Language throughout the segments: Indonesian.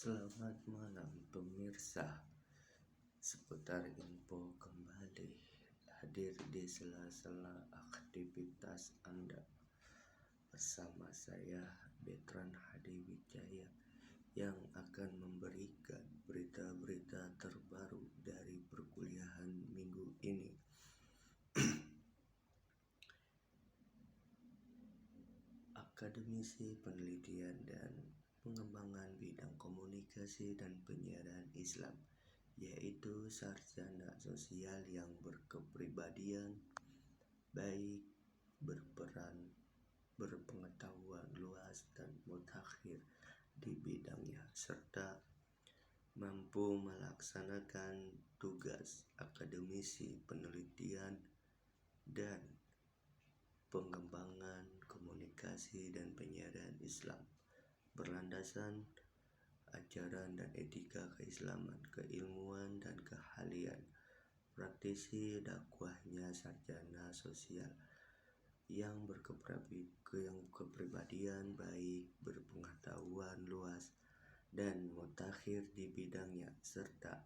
Selamat malam pemirsa. Seputar info kembali hadir di sela-sela aktivitas Anda bersama saya Betran Hadi Wijaya yang akan memberikan berita-berita terbaru dari perkuliahan minggu ini. Akademisi Penelitian dan Pengembangan Bidang Komunikasi dan Penyiaran Islam, yaitu sarjana sosial yang berkepribadian baik, berpengetahuan luas dan mutakhir di bidangnya, serta mampu melaksanakan tugas akademisi penelitian dan pengembangan komunikasi dan penyiaran Islam berlandaskan ajaran dan etika keislaman, keilmuan dan keahlian. Praktisi dakwahnya sarjana sosial yang berkepribadian baik, berpengetahuan luas dan mutakhir di bidangnya, serta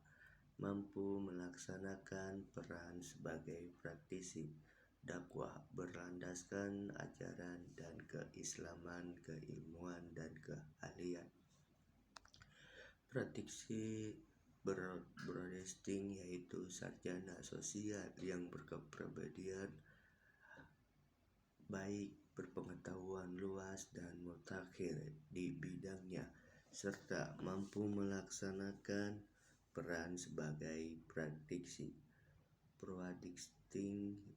mampu melaksanakan peran sebagai praktisi dakwah berlandaskan ajaran dan keislaman, keilmuan dan keahlian. Praktisi broadcasting yaitu sarjana sosial yang berkepribadian baik, berpengetahuan luas dan mutakhir di bidangnya, serta mampu melaksanakan peran sebagai praktisi broadcasting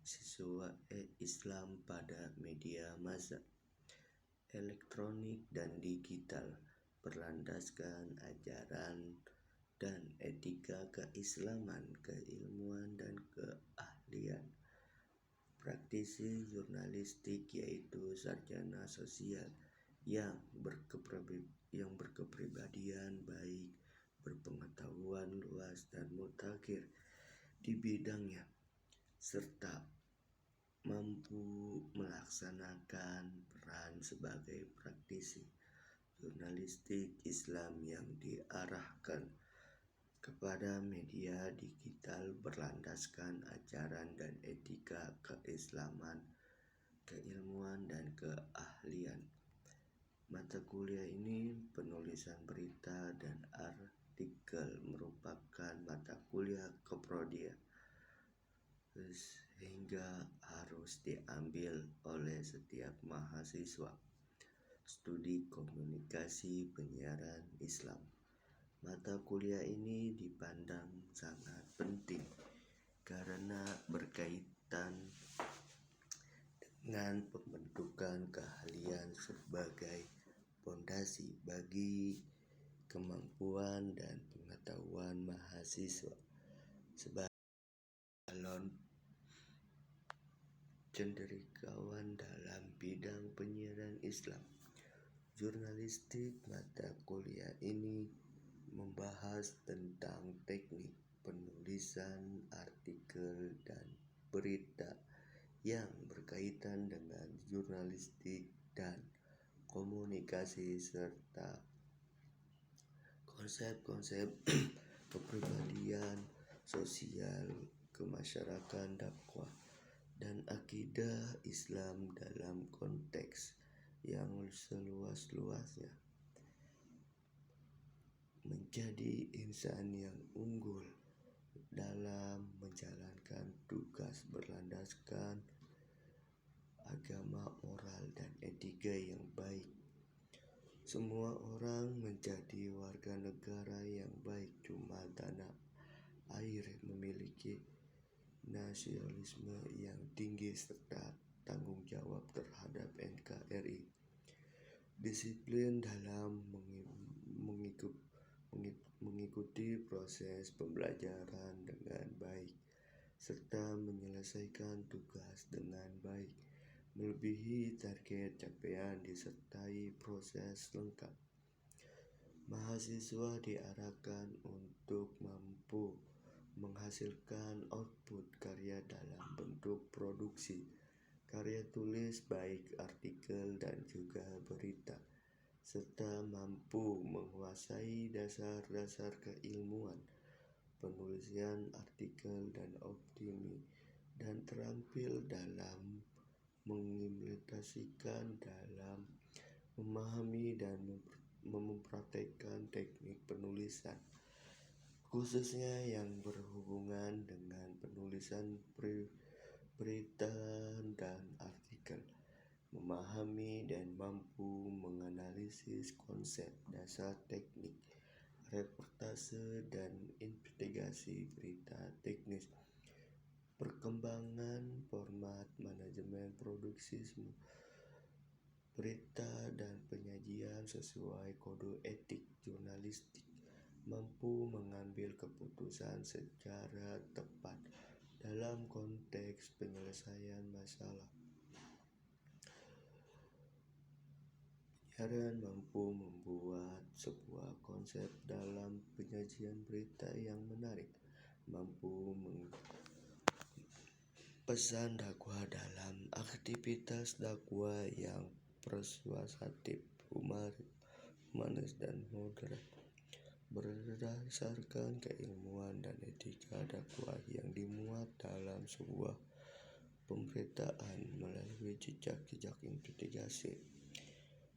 siswa Islam pada media massa elektronik dan digital berlandaskan ajaran dan etika keislaman, keilmuan dan keahlian. Praktisi jurnalistik yaitu sarjana sosial yang berkepribadian baik, berpengetahuan luas dan mutakhir di bidangnya, serta mampu melaksanakan peran sebagai praktisi jurnalistik Islam yang diarahkan kepada media digital berlandaskan ajaran dan etika keislaman, keilmuan dan keahlian. Mata kuliah ini penulisan berita dan artikel merupakan mata kuliah keprodian sehingga harus diambil oleh setiap mahasiswa studi komunikasi penyiaran Islam. Mata kuliah ini dipandang sangat penting karena berkaitan dengan pembentukan keahlian sebagai fondasi bagi kemampuan dan pengetahuan mahasiswa sebagai calon cendekiawan dalam bidang penyiaran Islam. Jurnalistik. Mata kuliah ini membahas tentang teknik penulisan artikel dan berita yang berkaitan dengan jurnalistik dan komunikasi, serta konsep-konsep kepribadian sosial, kemasyarakatan, dakwah, dan akidah Islam dalam konteks yang seluas-luasnya. Menjadi insan yang unggul dalam menjalankan tugas berlandaskan agama, moral dan etika yang baik. Semua orang menjadi warga negara yang baik, cuma tanah air memiliki nasionalisme yang tinggi serta tanggung jawab terhadap NKRI. Disiplin dalam mengikuti proses pembelajaran dengan baik, serta menyelesaikan tugas dengan baik, melebihi target capaian disertai proses lengkap. Mahasiswa diarahkan untuk mampu menghasilkan output karya dalam bentuk produksi karya tulis baik artikel dan juga berita, serta mampu menguasai dasar-dasar keilmuan, penulisan artikel dan opini, dan terampil dalam mengimplementasikan dalam memahami dan mempraktekkan teknik penulisan, khususnya yang berhubungan dengan penulisan berita dan artikel, memahami dan mampu menganalisis konsep dasar teknik reportase dan investigasi berita teknis, perkembangan format, manajemen produksi berita dan penyajian sesuai kode etik jurnalistik, mampu mengambil keputusan secara tepat dalam konteks penyelesaian masalah. Penyiaran mampu membuat sebuah konsep dalam penyajian berita yang menarik, mampu pesan dakwah dalam aktivitas dakwah yang persuasif, humanis dan moderat, berdasarkan keilmuan dan etika dakwah yang dimuat dalam sebuah pemberitaan melalui jejak-jejak investigasi,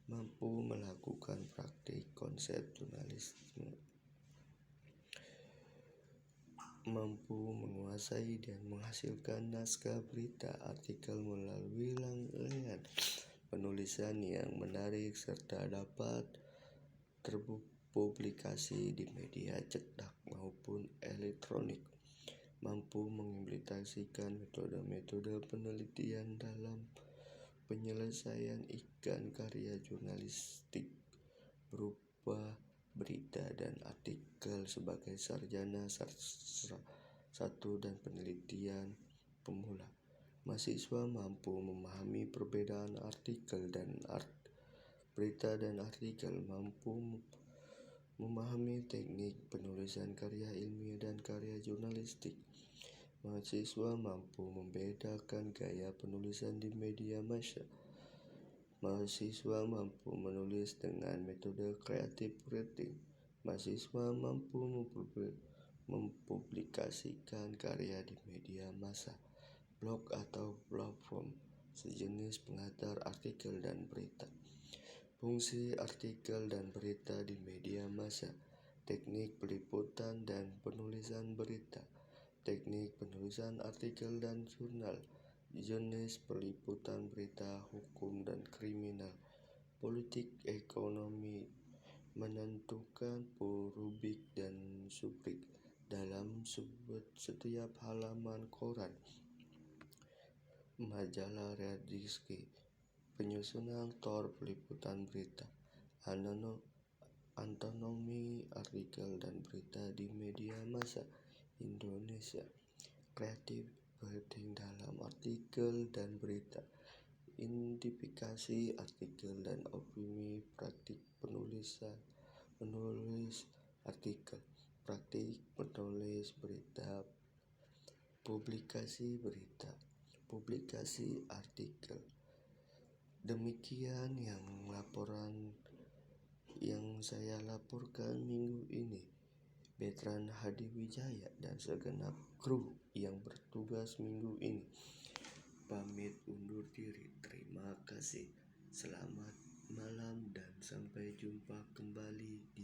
mampu melakukan praktik konsep jurnalisme, mampu menguasai dan menghasilkan naskah berita artikel melalui rangkaian penulisan yang menarik serta dapat terpublikasi di media cetak maupun elektronik, mampu mengimplementasikan metode-metode penelitian dalam penyelesaian karya jurnalistik berupa berita dan artikel sebagai sarjana sastra 1 dan penelitian pemula. Mahasiswa mampu memahami perbedaan artikel dan berita dan artikel, mampu memahami teknik penulisan karya ilmiah dan karya jurnalistik. Mahasiswa mampu membedakan gaya penulisan di media massa. Mahasiswa mampu menulis dengan metode creative writing. Mahasiswa mampu mempublikasikan karya di media massa, blog atau platform sejenis pengantar artikel dan berita. Fungsi artikel dan berita di media massa, teknik peliputan dan penulisan berita, teknik penulisan artikel dan jurnal, jenis peliputan berita, hukum dan kriminal, politik, ekonomi, menentukan rubrik dan subrik dalam setiap halaman koran, majalah, redaksi, penyusunan peliputan berita, anatomi artikel dan berita di media massa Indonesia, creative writing dalam artikel dan berita, identifikasi artikel dan opini, praktik penulis artikel, praktik penulis berita, publikasi berita, publikasi artikel. Demikian laporan yang saya laporkan minggu ini. Betran Hadiwijaya dan segenap kru yang bertugas minggu ini pamit undur diri. Terima kasih. Selamat malam dan sampai jumpa kembali.